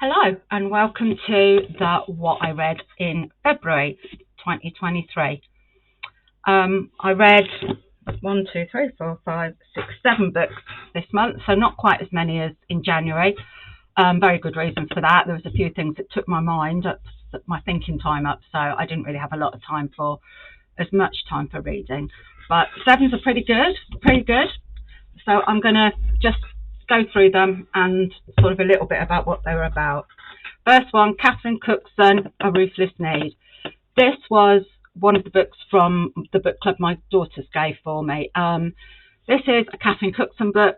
Hello and welcome to the What I Read in February 2023. I read 7 books this month, so not quite as many as in January. Very good reasons for that. There was a few things that took my mind, my thinking time up, so I didn't really have a lot of time for as much time for reading. But 7's are pretty good. So I'm going to just go through them and sort of a little bit about what they were about. First one, Catherine Cookson, A Ruthless Need. This was one of the books from the book club my daughters gave for me. This is a Catherine Cookson book,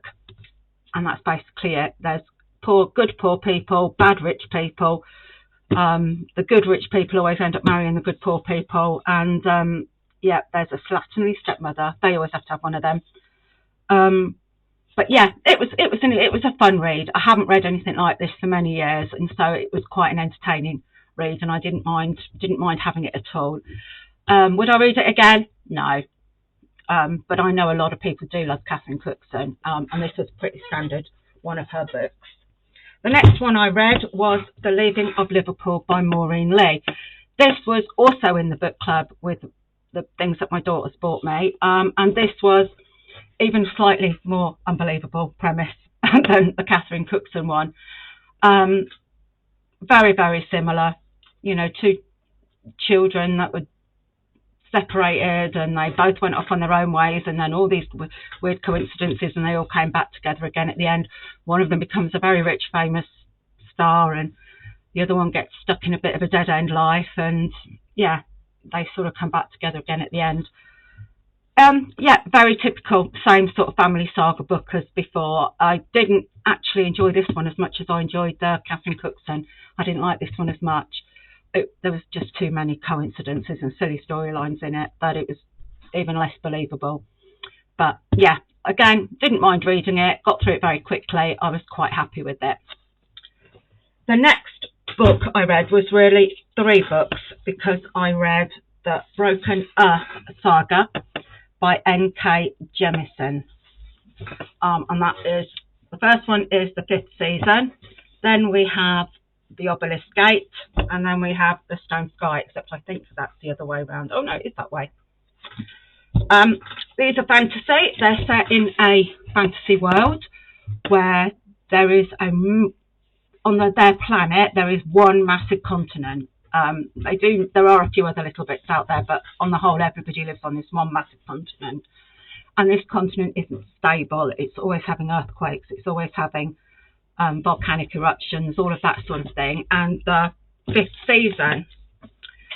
and that's basically it. There's good poor people, bad rich people. The good rich people always end up marrying the good poor people, and there's a slatternly stepmother. They always have to have one of them. But yeah, it was a fun read. I haven't read anything like this for many years, and so it was quite an entertaining read, and I didn't mind having it at all. Would I read it again? No. But I know a lot of people do love Catherine Cookson, and this was a pretty standard one of her books. The next one I read was The Leaving of Liverpool by Maureen Lee. This was also in the book club with the things that my daughters bought me, and this was even slightly more unbelievable premise than the Catherine Cookson one. Very, very similar. You know, two children that were separated and they both went off on their own ways, and then all these weird coincidences, and they all came back together again at the end. One of them becomes a very rich, famous star, and the other one gets stuck in a bit of a dead-end life, and yeah, they sort of come back together again at the end. Very typical, same sort of family saga book as before. I didn't actually enjoy this one as much as I enjoyed the Catherine Cookson. I didn't like this one as much. There was just too many coincidences and silly storylines in it that it was even less believable. But yeah, again, didn't mind reading it, got through it very quickly. I was quite happy with it. The next book I read was really 3 books, because I read the Broken Earth saga by N.K. Jemisin. And that is, the first one is the 5th season. Then we have The Obelisk Gate, and then we have The Stone Sky, except I think that's the other way around. Oh no, it's that way. These are fantasy. They're set in a fantasy world where there is their planet, there is one massive continent. There are a few other little bits out there, but on the whole, everybody lives on this one massive continent. And this continent isn't stable. It's always having earthquakes. It's always having volcanic eruptions, all of that sort of thing. And the 5th season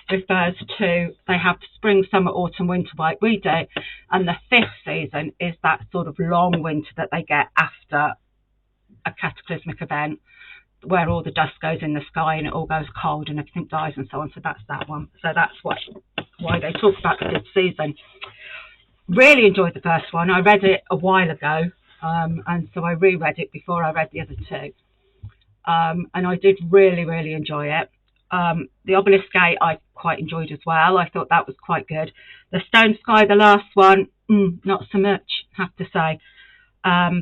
refers to, they have spring, summer, autumn, winter like we do. And the 5th season is that sort of long winter that they get after a cataclysmic event, where all the dust goes in the sky and it all goes cold and everything dies and so on. So that's that one. So that's why they talk about the 5th season. Really enjoyed the first one. I read it a while ago, and so I reread it before I read the other 2. And I did really, really enjoy it. The Obelisk Gate I quite enjoyed as well. I thought that was quite good. The Stone Sky, the last one, not so much, I have to say.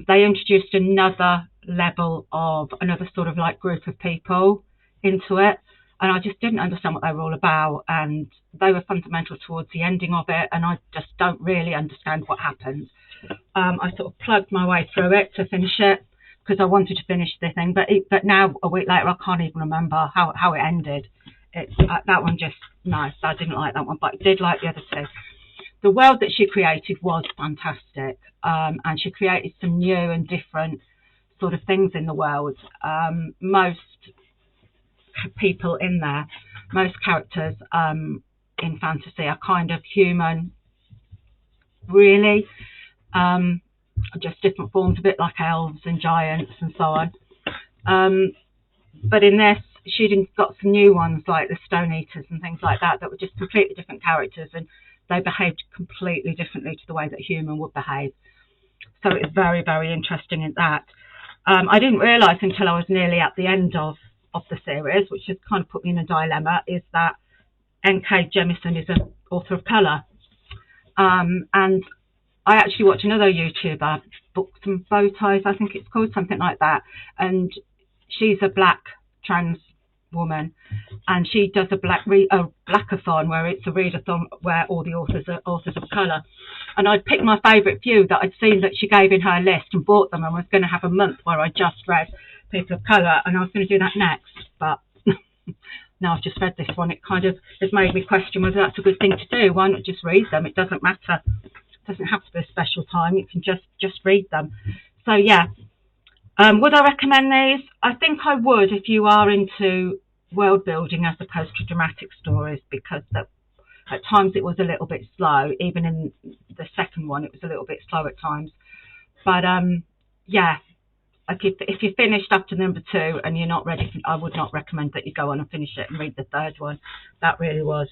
They introduced another level of another sort of like group of people into it, and I just didn't understand what they were all about, and they were fundamental towards the ending of it, and I just don't really understand what happened. I sort of plugged my way through it to finish it because I wanted to finish the thing, but now a week later I can't even remember how it ended. That one just, no, I didn't like that one, but I did like the other 2. The world that she created was fantastic, and she created some new and different sort of things in the world. Most people in there, most characters in fantasy are kind of human, really, just different forms, a bit like elves and giants and so on. But in this, she'd got some new ones like the Stone Eaters and things like that were just completely different characters, and they behaved completely differently to the way that a human would behave. So it was very, very interesting in that. I didn't realise until I was nearly at the end of the series, which has kind of put me in a dilemma, is that N.K. Jemisin is an author of colour. And I actually watch another YouTuber, Books and Bow Ties, I think it's called, something like that. And she's a black trans woman, and she does a blackathon where it's a readathon where all the authors are authors of colour. And I'd picked my favourite few that I'd seen that she gave in her list and bought them, and was going to have a month where I just read people of colour, and I was going to do that next. But now I've just read this one, it kind of has made me question whether that's a good thing to do. Why not just read them? It doesn't matter. It doesn't have to be a special time. You can just read them. So yeah. Would I recommend these? I think I would if you are into world building as opposed to dramatic stories, because at times it was a little bit slow. Even in the second one, it was a little bit slow at times. But yeah, if you're finished after number 2 and you're not ready, I would not recommend that you go on and finish it and read the third one. That really was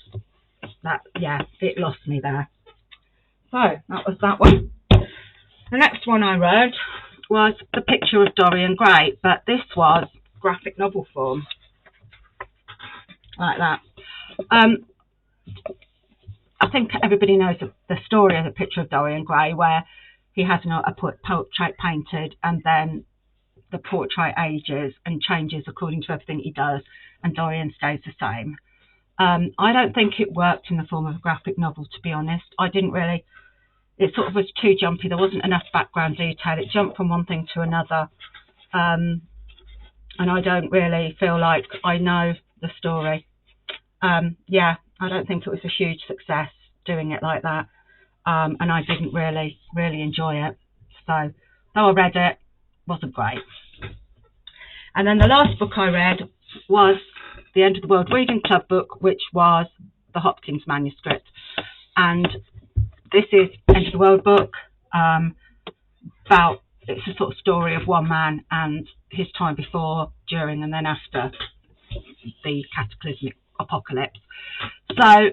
yeah, it lost me there. So that was that one. The next one I read was The Picture of Dorian Gray, but this was graphic novel form, like that. I think everybody knows the story of The Picture of Dorian Gray, where he has a portrait painted, and then the portrait ages and changes according to everything he does, and Dorian stays the same. I don't think it worked in the form of a graphic novel, to be honest. I didn't really. It sort of was too jumpy. There wasn't enough background detail. It jumped from one thing to another. And I don't really feel like I know the story. Yeah, I don't think it was a huge success doing it like that. And I didn't really enjoy it. So, though I read it, wasn't great. And then the last book I read was the End of the World Reading Club book, which was the Hopkins manuscript. And this is End of the World book, it's a sort of story of one man and his time before, during, and then after the cataclysmic apocalypse. So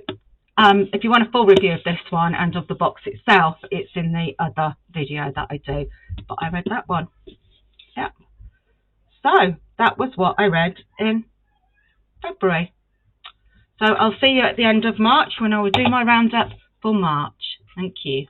if you want a full review of this one and of the box itself, it's in the other video that I do, but I read that one. Yeah. So that was what I read in February. So I'll see you at the end of March when I will do my roundup for March. Thank you.